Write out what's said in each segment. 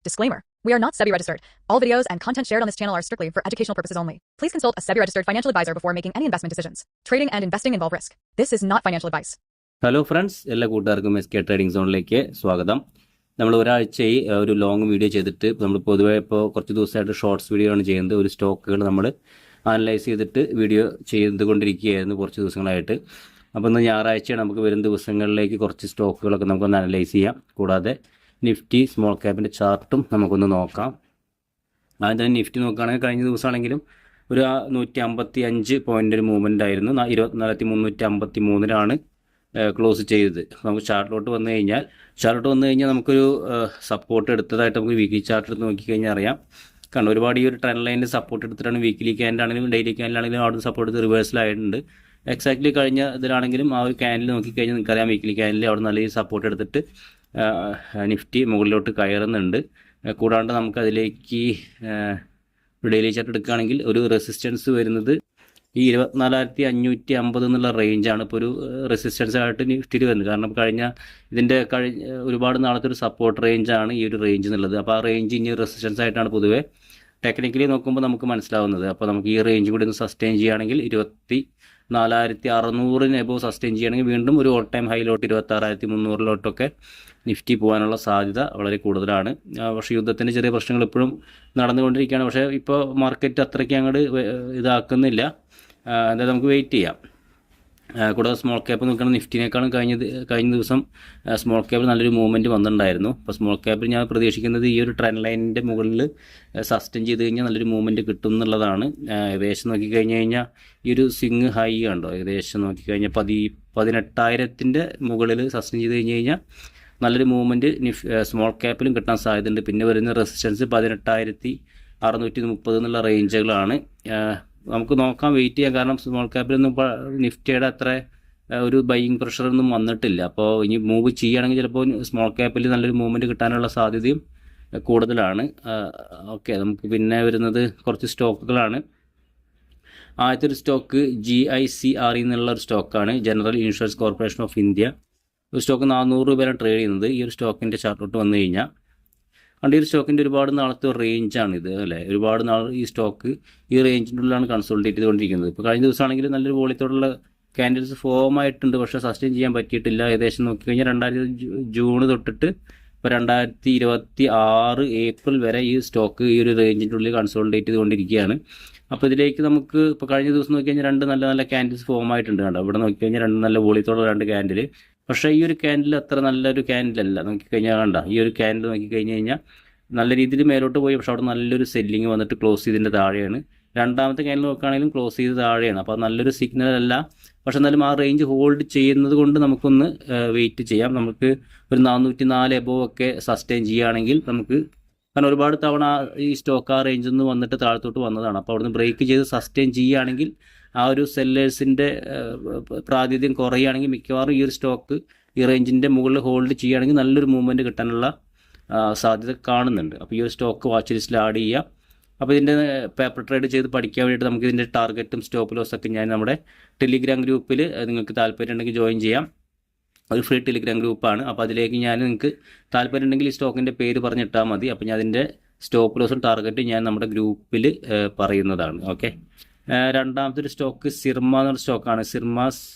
Disclaimer. We are not SEBI registered. All videos and content shared on this channel are strictly for educational purposes only. Please consult a SEBI registered financial advisor before making any investment decisions. Trading and investing involve risk. This is not financial advice. Hello friends, എല്ലാ കൂട്ടുകാർക്കും SK trading സോണിലേക്ക് സ്വാഗതം. നമ്മൾ ഒരാഴ്ചയായി ഒരു long video ചെയ്തിട്ട് നമ്മൾ പൊതുവെ ഇപ്പോൾ കുറച്ച് ദിവസമായിട്ട് ഷോർട്സ് വീഡിയോ ആണ് ചെയ്യുന്നത്. ഒരു സ്റ്റോക്കുകൾ നമ്മൾ അനലൈസ് ചെയ്തിട്ട് വീഡിയോ ചെയ്തുകൊണ്ടിരിക്കുകയായിരുന്നു കുറച്ച് ദിവസങ്ങളായിട്ട്. അപ്പോൾ ഇന്ന് ഞായറാഴ്ചയാണ്. നമുക്ക് വരും ദിവസങ്ങളിലേക്ക് കുറച്ച് സ്റ്റോക്കുകളൊക്കെ നമുക്കൊന്ന് അനലൈസ് ചെയ്യാം. കൂടാതെ നിഫ്റ്റി സ്മോൾ ക്യാപ്പിൻ്റെ ചാർട്ടും നമുക്കൊന്ന് നോക്കാം. ആദ്യം തന്നെ നിഫ്റ്റി നോക്കുകയാണെങ്കിൽ കഴിഞ്ഞ ദിവസമാണെങ്കിലും ഒരു 155 പോയിൻ്റ് ഒരു മൂവ്മെൻ്റ് ആയിരുന്നു. 24,353 ക്ലോസ് ചെയ്തത്. നമുക്ക് ചാർട്ടിലോട്ട് വന്നു കഴിഞ്ഞാൽ നമുക്കൊരു സപ്പോർട്ട് എടുത്തതായിട്ട് നമുക്ക് വീക്ക്ലി ചാർട്ട് എടുത്ത് നോക്കിക്കഴിഞ്ഞാൽ അറിയാം. കാരണം ഒരുപാട് ഈ ഒരു ട്രെൻഡ് ലൈനിൽ സപ്പോർട്ട് എടുത്തിട്ടാണ് വീക്ക്ലി ക്യാൻഡിലാണെങ്കിലും ഡെയിലി ക്യാൻഡിലാണെങ്കിലും അവിടെ സപ്പോർട്ട് എടുത്ത് റിവേഴ്സലായിട്ടുണ്ട്. എക്സാക്ട്ലി കഴിഞ്ഞ ഇതിലാണെങ്കിലും ആ ഒരു ക്യാൻഡിൽ നോക്കിക്കഴിഞ്ഞാൽ നിങ്ങൾക്കറിയാം വീക്ക്ലി ക്യാൻഡിൽ അവിടെ നല്ല സപ്പോർട്ട് എടുത്തിട്ട് നിഫ്റ്റി മുകളിലോട്ട് കയറുന്നുണ്ട്. കൂടാണ്ട് നമുക്കതിലേക്ക് ഡെയിലി ചാർട്ട് എടുക്കുകയാണെങ്കിൽ ഒരു റെസിസ്റ്റൻസ് വരുന്നത് ഈ 24,550 എന്നുള്ള റേഞ്ചാണ് ഇപ്പോൾ ഒരു റെസിസ്റ്റൻസ് ആയിട്ട് നിഫ്റ്റിയിൽ വരുന്നത്. കാരണം ഇതിൻ്റെ ഒരുപാട് നാളത്തെ ഒരു സപ്പോർട്ട് റേഞ്ചാണ് ഈ ഒരു റേഞ്ച് എന്നുള്ളത്. അപ്പോൾ ആ റേഞ്ച് ഇനി റെസിസ്റ്റൻസ് ആയിട്ടാണ് പൊതുവേ ടെക്നിക്കലി നോക്കുമ്പോൾ നമുക്ക് മനസ്സിലാവുന്നത്. അപ്പോൾ നമുക്ക് ഈ റേഞ്ച് കൂടി ഒന്ന് സസ്റ്റെയിൻ ചെയ്യുകയാണെങ്കിൽ 24,600 എബോവ് സസ്റ്റെയിൻ ചെയ്യുകയാണെങ്കിൽ വീണ്ടും ഒരു ഓൾ ടൈം ഹൈലോട്ട് 26,300 നിഫ്റ്റി പോകാനുള്ള സാധ്യത വളരെ കൂടുതലാണ്. പക്ഷേ യുദ്ധത്തിൻ്റെ ചെറിയ പ്രശ്നങ്ങൾ ഇപ്പോഴും നടന്നുകൊണ്ടിരിക്കുകയാണ്. പക്ഷേ ഇപ്പോൾ മാർക്കറ്റ് അത്രയ്ക്ക് അങ്ങോട്ട് ഇതാക്കുന്നില്ല. എന്തായാലും നമുക്ക് വെയിറ്റ് ചെയ്യാം. കൂടാതെ സ്മോൾ ക്യാപ്പ് നോക്കുകയാണെങ്കിൽ നിഫ്റ്റിനേക്കാളും കഴിഞ്ഞ ദിവസം സ്മോൾ ക്യാപ്പിൽ നല്ലൊരു മൂവ്മെൻറ്റ് വന്നിട്ടുണ്ടായിരുന്നു. അപ്പോൾ സ്മോൾ ക്യാപ്പിൽ ഞാൻ പ്രതീക്ഷിക്കുന്നത് ഈ ഒരു ട്രെൻഡ് ലൈനിൻ്റെ മുകളിൽ സസ്റ്റെയിൻ ചെയ്ത് കഴിഞ്ഞാൽ നല്ലൊരു മൂവ്മെൻറ്റ് കിട്ടും എന്നുള്ളതാണ്. ഏകദേശം നോക്കിക്കഴിഞ്ഞ് കഴിഞ്ഞാൽ ഈ ഒരു സ്വിങ് ഹൈ കണ്ടോ, ഏകദേശം നോക്കിക്കഴിഞ്ഞാൽ 18,000 മുകളിൽ സസ്റ്റെയിൻ ചെയ്ത് കഴിഞ്ഞാൽ നല്ലൊരു മൂവ്മെൻറ്റ് സ്മോൾ ക്യാപ്പിലും കിട്ടാൻ സാധ്യതയുണ്ട്. പിന്നെ വരുന്ന റെസിസ്റ്റൻസ് 18,630 എന്നുള്ള റേഞ്ചുകളാണ്. നമുക്ക് നോക്കാം, വെയിറ്റ് ചെയ്യാം. കാരണം സ്മോൾ ക്യാപ്പിലൊന്നും നിഫ്റ്റിയുടെ അത്ര ഒരു ബൈയിങ് പ്രഷറൊന്നും വന്നിട്ടില്ല. അപ്പോൾ ഇനി മൂവ് ചെയ്യുകയാണെങ്കിൽ ചിലപ്പോൾ സ്മോൾ ക്യാപ്പിൽ നല്ലൊരു മൂവ്മെൻറ്റ് കിട്ടാനുള്ള സാധ്യതയും കൂടുതലാണ്. ഓക്കെ, നമുക്ക് പിന്നെ വരുന്നത് കുറച്ച് സ്റ്റോക്കുകളാണ്. ആദ്യത്തെ ഒരു സ്റ്റോക്ക് GICRE എന്നുള്ള ഒരു സ്റ്റോക്കാണ്, general insurance corporation of India. ഒരു സ്റ്റോക്ക് 400 രൂപയാണ് ട്രേഡ് ചെയ്യുന്നത്. ഈ ഒരു സ്റ്റോക്കിൻ്റെ ചാർട്ടിലോട്ട് വന്നു കഴിഞ്ഞാൽ ഈ ഒരു സ്റ്റോക്കിൻ്റെ ഒരുപാട് നാളത്തെ ഒരു റേഞ്ചാണിത് അല്ലേ. ഒരുപാട് നാൾ ഈ സ്റ്റോക്ക് ഈ റേഞ്ചിൻ്റെ ഉള്ളിലാണ് കൺസോൾട്ടേറ്റ് ചെയ്തുകൊണ്ടിരിക്കുന്നത്. ഇപ്പോൾ കഴിഞ്ഞ ദിവസമാണെങ്കിൽ നല്ലൊരു വോളിയത്തോടുള്ള ക്യാൻഡിൽസ് ഫോം ആയിട്ടുണ്ട്, പക്ഷേ സസ്റ്റെയിൻ ചെയ്യാൻ പറ്റിയിട്ടില്ല. ഏകദേശം നോക്കിക്കഴിഞ്ഞാൽ 2020 ജൂൺ തൊട്ടിട്ട് ഇപ്പോൾ 2026 ഏപ്രിൽ വരെ ഈ സ്റ്റോക്ക് ഈ ഒരു റേഞ്ചിൻ്റെ ഉള്ളിൽ കൺസോൾട്ടേറ്റ് ചെയ്തുകൊണ്ടിരിക്കുകയാണ്. അപ്പോൾ ഇതിലേക്ക് നമുക്ക് ഇപ്പോൾ കഴിഞ്ഞ ദിവസം നോക്കിക്കഴിഞ്ഞാൽ രണ്ട് നല്ല ക്യാൻഡിൽസ് ഫോം ആയിട്ടുണ്ട്. കണ്ടോ, ഇവിടെ നോക്കിക്കഴിഞ്ഞാൽ രണ്ട് നല്ല വോളിയത്തോടുള്ള 2 ക്യാൻഡിൽ. പക്ഷേ ഈ ഒരു ക്യാൻഡിൽ അത്ര നല്ലൊരു ക്യാൻഡിലല്ല. നോക്കിക്കഴിഞ്ഞാൽ കണ്ട ഈ ഒരു ക്യാൻഡിൽ നോക്കിക്കഴിഞ്ഞ് കഴിഞ്ഞാൽ നല്ല രീതിയിൽ മേലോട്ട് പോയി, പക്ഷേ അവിടെ നല്ലൊരു സെല്ലിങ് വന്നിട്ട് ക്ലോസ് ചെയ്തതിൻ്റെ താഴെയാണ്. രണ്ടാമത്തെ ക്യാൻഡിൽ നോക്കുകയാണെങ്കിലും ക്ലോസ് ചെയ്ത് താഴെയാണ്. അപ്പോൾ നല്ലൊരു സിഗ്നൽ അല്ല. പക്ഷെ എന്നാലും ആ റേഞ്ച് ഹോൾഡ് ചെയ്യുന്നത് കൊണ്ട് നമുക്കൊന്ന് വെയിറ്റ് ചെയ്യാം. നമുക്ക് ഒരു 404 എബോവ് ഒക്കെ സസ്റ്റെയിൻ ചെയ്യുകയാണെങ്കിൽ നമുക്ക്, കാരണം ഒരുപാട് തവണ ഈ സ്റ്റോക്ക് ആ റേഞ്ചിൽ നിന്ന് വന്നിട്ട് താഴത്തോട്ട് വന്നതാണ്. അപ്പോൾ അവിടുന്ന് ബ്രേക്ക് ചെയ്ത് സസ്റ്റെയിൻ ചെയ്യുകയാണെങ്കിൽ ആ ഒരു സെല്ലേഴ്സിൻ്റെ പ്രാതിനിധ്യം കുറയുകയാണെങ്കിൽ മിക്കവാറും ഈ ഒരു സ്റ്റോക്ക് ഈ റേഞ്ചിൻ്റെ മുകളിൽ ഹോൾഡ് ചെയ്യുകയാണെങ്കിൽ നല്ലൊരു മൂവ്മെൻറ്റ് കിട്ടാനുള്ള സാധ്യത കാണുന്നുണ്ട്. അപ്പോൾ ഈ ഒരു സ്റ്റോക്ക് വാച്ച് ലിസ്റ്റിൽ ആഡ് ചെയ്യുക. അപ്പോൾ ഇതിൻ്റെ പേപ്പർ ട്രേഡ് ചെയ്ത് പഠിക്കാൻ വേണ്ടിയിട്ട് നമുക്ക് ഇതിൻ്റെ ടാർഗറ്റും സ്റ്റോപ്പ് ലോസൊക്കെ ഞാൻ നമ്മുടെ ടെലിഗ്രാം ഗ്രൂപ്പിൽ നിങ്ങൾക്ക് താല്പര്യം ഉണ്ടെങ്കിൽ ജോയിൻ ചെയ്യാം. ഒരു ഫ്രീ ടെലിഗ്രാം ഗ്രൂപ്പാണ്. അപ്പോൾ അതിലേക്ക് നിങ്ങൾക്ക് താല്പര്യം ഉണ്ടെങ്കിൽ ഈ സ്റ്റോക്കിൻ്റെ പേര് പറഞ്ഞിട്ടാൽ മതി. അപ്പോൾ ഞാൻ അതിൻ്റെ സ്റ്റോപ്പ് ലോസും ടാർഗറ്റും ഞാൻ നമ്മുടെ ഗ്രൂപ്പിൽ പറയുന്നതാണ്. ഓക്കെ, രണ്ടാമത്തെ ഒരു സ്റ്റോക്ക് സിർമ എന്നൊരു സ്റ്റോക്കാണ്. Syrma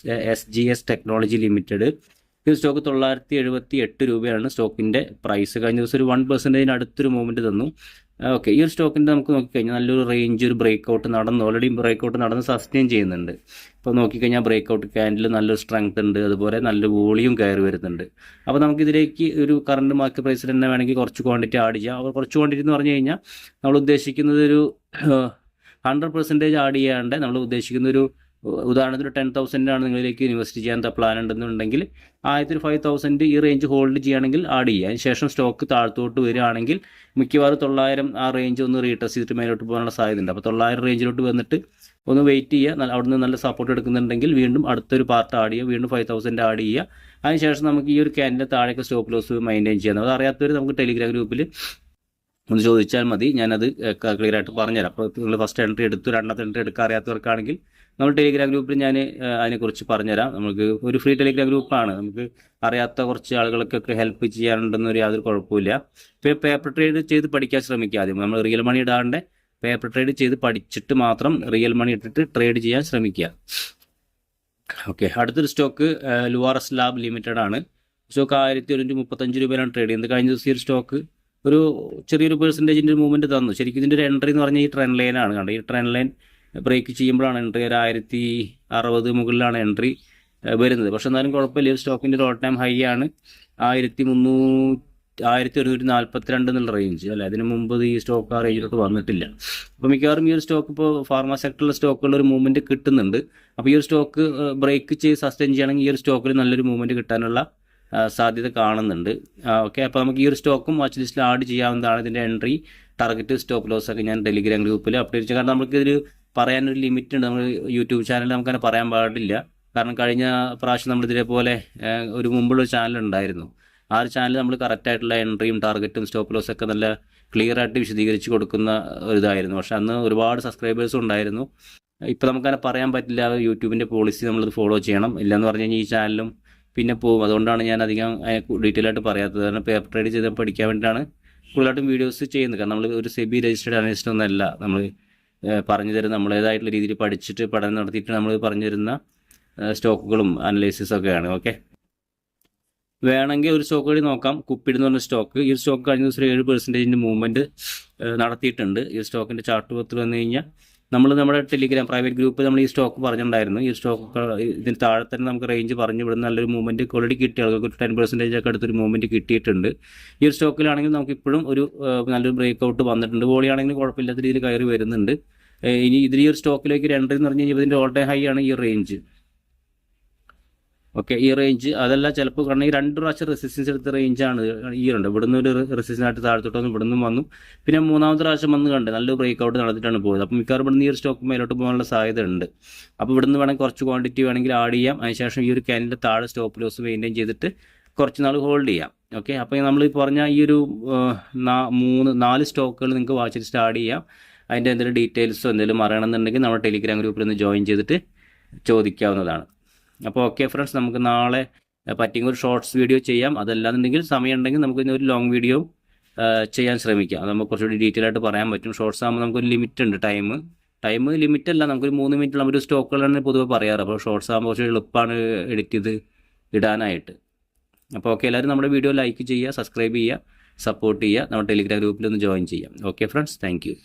SGS technology limited. ഈ സ്റ്റോക്ക് 978 രൂപയാണ് സ്റ്റോക്കിൻ്റെ പ്രൈസ്. കഴിഞ്ഞ ദിവസം ഒരു 1% അടുത്തൊരു മൂവ്മെൻറ്റ് തന്നു. ഓക്കെ, ഈ ഒരു സ്റ്റോക്കിൻ്റെ നമുക്ക് നോക്കിക്കഴിഞ്ഞാൽ നല്ലൊരു റേഞ്ച് ഒരു ബ്രേക്കൗട്ട് നടന്നു, ഓൾറെഡി ബ്രേക്കൗട്ട് നടന്ന് സസ്റ്റെയിൻ ചെയ്യുന്നുണ്ട്. ഇപ്പോൾ നോക്കിക്കഴിഞ്ഞാൽ ബ്രേക്കൗട്ട് ക്യാൻഡിൽ നല്ലൊരു സ്ട്രെങ്ത് ഉണ്ട്, അതുപോലെ നല്ലൊരു വോളിയം കയറി വരുന്നുണ്ട്. അപ്പോൾ നമുക്കിതിലേക്ക് ഒരു കറണ്ട് മാർക്കറ്റ് പ്രൈസിൽ തന്നെ വേണമെങ്കിൽ കുറച്ച് ക്വാണ്ടിറ്റി ആഡ് ചെയ്യാം. അപ്പോൾ കുറച്ച് ക്വാണ്ടിറ്റി എന്ന് പറഞ്ഞു കഴിഞ്ഞാൽ നമ്മൾ ഉദ്ദേശിക്കുന്നത് ഒരു 100% ആഡ് ചെയ്യാണ്ട് നമ്മൾ ഉദ്ദേശിക്കുന്ന ഒരു ഉദാഹരണത്തിന് 10,000 നിങ്ങളിലേക്ക് ഇൻവെസ്റ്റ് ചെയ്യാൻ പ്ലാൻ ഉണ്ടെന്നുണ്ടെങ്കിൽ ആദ്യത്തെ ഒരു 5,000 ഈ റേഞ്ച് ഹോൾഡ് ചെയ്യുകയാണെങ്കിൽ ആഡ് ചെയ്യുക. അതിന് ശേഷം സ്റ്റോക്ക് താഴത്തോട്ട് വരികയാണെങ്കിൽ മിക്കവാറും 900 ആ റേഞ്ച് ഒന്ന് റീടെസ്റ്റ് ചെയ്തിട്ട് മേലോട്ട് പോകാനുള്ള സാധ്യതയുണ്ട്. അപ്പോൾ 900 റേഞ്ചിലോട്ട് വന്നിട്ട് ഒന്ന് വെയിറ്റ് ചെയ്യുക. അവിടുന്ന് നല്ല സപ്പോർട്ട് എടുക്കുന്നുണ്ടെങ്കിൽ വീണ്ടും അടുത്തൊരു പാർട്ട് ആഡ് ചെയ്യുക, വീണ്ടും 5,000 ആഡ് ചെയ്യുക. അതിനുശേഷം നമുക്ക് ഈ ഒരു ക്യാൻഡിൻ്റെ താഴേക്ക് സ്റ്റോപ്പ് ലോസ് മെയിൻറ്റെയിൻ ചെയ്യാം. അത് അറിയാത്തവർ നമുക്ക് ടെലിഗ്രാം ഗ്രൂപ്പിൽ ഒന്ന് ചോദിച്ചാൽ മതി, ഞാനത് ക്ലിയർ ആയിട്ട് പറഞ്ഞുതരാം. അപ്പോൾ നിങ്ങൾ ഫസ്റ്റ് എൻട്രി എടുത്തു, രണ്ടാമത്തെ എൻട്രി എടുക്കാൻ അറിയാത്തവർക്കാണെങ്കിൽ നമ്മൾ ടെലിഗ്രാം ഗ്രൂപ്പിൽ ഞാൻ അതിനെക്കുറിച്ച് പറഞ്ഞുതരാം. നമുക്ക് ഒരു ഫ്രീ ടെലിഗ്രാം ഗ്രൂപ്പാണ്. നമുക്ക് അറിയാത്ത കുറച്ച് ആളുകൾക്കൊക്കെ ഹെൽപ്പ് ചെയ്യാനുണ്ടെന്നൊരു യാതൊരു കുഴപ്പമില്ല. ഇപ്പോൾ പേപ്പർ ട്രേഡ് ചെയ്ത് പഠിക്കാൻ ശ്രമിക്കുക. ആദ്യം നമ്മൾ റിയൽ മണി ഇടാണ്ട് പേപ്പർ ട്രേഡ് ചെയ്ത് പഠിച്ചിട്ട് മാത്രം റിയൽ മണി ഇട്ടിട്ട് ട്രേഡ് ചെയ്യാൻ ശ്രമിക്കുക. ഓക്കെ, അടുത്തൊരു സ്റ്റോക്ക് ലുവാറസ് ലാബ് ലിമിറ്റഡ് ആണ്. സ്റ്റോക്ക് 1135 രൂപയിലാണ് ട്രേഡ് ചെയ്യുന്നത്. കഴിഞ്ഞ ദിവസം ഈ ഒരു സ്റ്റോക്ക് ഒരു ചെറിയൊരു പെർസെൻറ്റേജിൻ്റെ മൂവ്മെൻറ്റ് തന്നു. ശരിക്കും ഇതിൻ്റെ ഒരു എൻട്രി എന്ന് പറഞ്ഞാൽ ഈ ട്രെൻഡ് ലൈനാണ്. കണ്ടത്, ഈ ട്രെൻഡ് ലൈൻ ബ്രേക്ക് ചെയ്യുമ്പോഴാണ് എൻട്രി. ഒരു 1060 മുകളിലാണ് എൻട്രി വരുന്നത്. പക്ഷെ എന്നാലും കുഴപ്പമില്ല. ഈ സ്റ്റോക്കിൻ്റെ ഒരു ഓൾ ടൈം ഹൈ ആണ് 1142 എന്നുള്ള റേഞ്ച് അല്ലേ. അതിന് മുമ്പ് ഈ സ്റ്റോക്ക് ആ റേഞ്ചിലോട്ട് വന്നിട്ടില്ല. അപ്പോൾ മിക്കവാറും ഈ ഒരു സ്റ്റോക്ക് ഇപ്പോൾ ഫാർമ സെക്ടറിലെ സ്റ്റോക്കുകളിൽ ഒരു മൂവ്മെൻറ്റ് കിട്ടുന്നുണ്ട്. അപ്പോൾ ഈ ഒരു സ്റ്റോക്ക് ബ്രേക്ക് ചെയ്ത് സസ്റ്റെയിൻ ചെയ്യുകയാണെങ്കിൽ ഈ ഒരു സ്റ്റോക്കിൽ നല്ലൊരു മൂവ്മെൻറ്റ് കിട്ടാനുള്ള സാധ്യത കാണുന്നുണ്ട്. ഓക്കെ, അപ്പോൾ നമുക്ക് ഈ ഒരു സ്റ്റോക്കും വാച്ച് ലിസ്റ്റിൽ ആഡ് ചെയ്യാവുന്നതാണ്. ഇതിൻ്റെ എൻട്രി, ടാർഗറ്റ്, സ്റ്റോപ്പ് ലോസ് ഒക്കെ ഞാൻ ടെലിഗ്രാം ഗ്രൂപ്പിൽ അപ്ഡേറ്റ് ചെയ്യാം. കാരണം നമുക്കിതിൽ പറയാനൊരു ലിമിറ്റ് ഉണ്ട്. നമ്മൾ യൂട്യൂബ് ചാനലിൽ നമുക്കങ്ങനെ പറയാൻ പാടില്ല. കാരണം കഴിഞ്ഞ പ്രാവശ്യം നമ്മൾ ഇതേപോലെ ഒരു മുമ്പുള്ള ചാനൽ ഉണ്ടായിരുന്നു. ആ ഒരു ചാനൽ നമ്മൾ കറക്റ്റായിട്ടുള്ള എൻട്രിയും ടാർഗറ്റും സ്റ്റോപ്പ് ലോസ് ഒക്കെ നല്ല ക്ലിയർ ആയിട്ട് വിശദീകരിച്ച് കൊടുക്കുന്ന ഒരു ഇതായിരുന്നു. പക്ഷെ അന്ന് ഒരുപാട് സബ്സ്ക്രൈബേഴ്സും ഉണ്ടായിരുന്നു. ഇപ്പോൾ നമുക്കങ്ങനെ പറയാൻ പറ്റില്ല. യൂട്യൂബിൻ്റെ പോളിസി നമ്മളത് ഫോളോ ചെയ്യണം. ഇല്ലയെന്ന് പറഞ്ഞു കഴിഞ്ഞാൽ ഈ ചാനലും പിന്നെ പോകും. അതുകൊണ്ടാണ് ഞാൻ അധികം ഡീറ്റെയിൽ ആയിട്ട് പറയാത്തത്. കാരണം പേപ്പർ ട്രേഡ് ചെയ്ത് പഠിക്കാൻ വേണ്ടിയിട്ടാണ് കൂടുതലായിട്ടും വീഡിയോസ് ചെയ്യുന്നത്. കാരണം നമ്മൾ ഒരു സെബി രജിസ്റ്റേഡ് അനലിസ്റ്റ് ഒന്നല്ല. നമ്മൾ പറഞ്ഞു തരുന്ന നമ്മളേതായിട്ടുള്ള രീതിയിൽ പഠിച്ചിട്ട് പഠനം നടത്തിയിട്ട് നമ്മൾ പറഞ്ഞു തരുന്ന സ്റ്റോക്കുകളും അനലൈസിസൊക്കെയാണ്. ഓക്കെ, വേണമെങ്കിൽ ഒരു സ്റ്റോക്ക് കൂടി നോക്കാം. കുപ്പിഡ് എന്ന് പറഞ്ഞ സ്റ്റോക്ക്. ഈ സ്റ്റോക്ക് കഴിഞ്ഞ ദിവസം 7% മൂവ്മെൻറ്റ് നടത്തിയിട്ടുണ്ട്. ഈ സ്റ്റോക്കിൻ്റെ ചാർട്ട് പത്തിൽ വന്നു കഴിഞ്ഞാൽ നമ്മൾ നമ്മുടെ ടെലിഗ്രാം പ്രൈവറ്റ് ഗ്രൂപ്പ് നമ്മൾ ഈ സ്റ്റോക്ക് പറഞ്ഞിട്ടുണ്ടായിരുന്നു. ഈ സ്റ്റോക്ക് ഇതിന് താഴെ തന്നെ നമുക്ക് റേഞ്ച് പറഞ്ഞു വിടുന്ന നല്ലൊരു മൂവ്മെൻറ്റ് ഓൾറെഡി കിട്ടിയ ആളുകൾക്ക് 10% ഒക്കെ അടുത്തൊരു മൂവ്മെൻറ്റ് കിട്ടിയിട്ടുണ്ട്. ഈ ഒരു സ്റ്റോക്കിലാണെങ്കിൽ നമുക്ക് ഇപ്പോഴും ഒരു നല്ലൊരു ബ്രേക്ക് ഔട്ട് വന്നിട്ടുണ്ട്. വോളിയാണെങ്കിൽ കുഴപ്പമില്ലാത്ത രീതിയിൽ കയറി വരുന്നുണ്ട്. ഇനി ഇതിൽ ഈ ഒരു സ്റ്റോക്കിലേക്ക് ഒരു എൻട്രി എന്ന് പറഞ്ഞു കഴിഞ്ഞാൽ ഇതിൻ്റെ ഓൾ ടൈം ഹൈ ആണ് ഈ റേഞ്ച്. ഓക്കെ, ഈ റേഞ്ച് അതല്ല ചിലപ്പോൾ കാരണം ഈ 2 പ്രാവശ്യം റെസിസ്റ്റൻസ് എടുത്ത റേഞ്ചാണ് ഈ ഉണ്ട്. ഇവിടുന്ന് ഒരു റെസിസ്റ്റൻസ് ആയിട്ട് താഴത്തോട്ട് വന്നു, ഇവിടുന്ന് വന്നു, പിന്നെ 3ാമത്തെ പ്രാവശ്യം വന്ന് കണ്ട് നല്ലൊരു ബ്രേക്ക് ഔട്ട് നടത്തിയിട്ടാണ് പോയത്. അപ്പോൾ മിക്കവാറും ഇവിടുന്ന് ഈ ഒരു സ്റ്റോക്ക് മേലോട്ട് പോകാനുള്ള സാധ്യത ഉണ്ട്. അപ്പോൾ ഇവിടുന്ന് വേണമെങ്കിൽ കുറച്ച് ക്വാണ്ടിറ്റി വേണമെങ്കിൽ ആഡ് ചെയ്യാം. അതിനുശേഷം ഈ ഒരു ക്യാനിൻ്റെ താഴെ സ്റ്റോപ്പ് ലോസ് മെയിൻറ്റെയിൻ ചെയ്തിട്ട് കുറച്ച് നാൾ ഹോൾഡ് ചെയ്യാം. ഓക്കെ, അപ്പോൾ നമ്മൾ പറഞ്ഞ ഈ ഒരു 4 സ്റ്റോക്കുകൾ നിങ്ങൾക്ക് വാച്ച് ലിസ്റ്റ് ആഡ് ചെയ്യാം. അതിൻ്റെ എന്തെങ്കിലും ഡീറ്റെയിൽസോ എന്തെങ്കിലും അറിയണമെന്നുണ്ടെങ്കിൽ നമ്മുടെ ടെലിഗ്രാം ഗ്രൂപ്പിൽ ഒന്ന് ജോയിൻ ചെയ്തിട്ട് ചോദിക്കാവുന്നതാണ്. അപ്പോൾ ഓക്കെ ഫ്രണ്ട്സ്, നമുക്ക് നാളെ പറ്റിയ ഒരു ഷോർട്സ് വീഡിയോ ചെയ്യാം. അതല്ലാന്നുണ്ടെങ്കിൽ സമയം ഉണ്ടെങ്കിൽ നമുക്ക് ഒരു ലോങ് വീഡിയോ ചെയ്യാൻ ശ്രമിക്കാം. അത് നമുക്ക് കുറച്ചുകൂടി ഡീറ്റെയിൽ ആയിട്ട് പറയാൻ പറ്റും. ഷോർട്സ് ആകുമ്പോൾ നമുക്കൊരു ലിമിറ്റ് ഉണ്ട്. ടൈം ലിമിറ്റ് അല്ല, നമുക്കൊരു 3 മിനിറ്റ് നമ്മളൊരു സ്റ്റോക്കുകളാണ് പൊതുവെ പറയാറ്. അപ്പോൾ ഷോർട്സ് ആകുമ്പോൾ കുറച്ച് എളുപ്പമാണ് എഡിറ്റ് ചെയ്ത് ഇടാനായിട്ട്. അപ്പോൾ ഓക്കെ, എല്ലാവരും നമ്മുടെ വീഡിയോ ലൈക്ക് ചെയ്യുക, സബ്സ്ക്രൈബ് ചെയ്യുക, സപ്പോർട്ട് ചെയ്യുക. നമ്മുടെ ടെലിഗ്രാം ഗ്രൂപ്പിൽ ഒന്ന് ജോയിൻ ചെയ്യാം. Okay friends, thank you.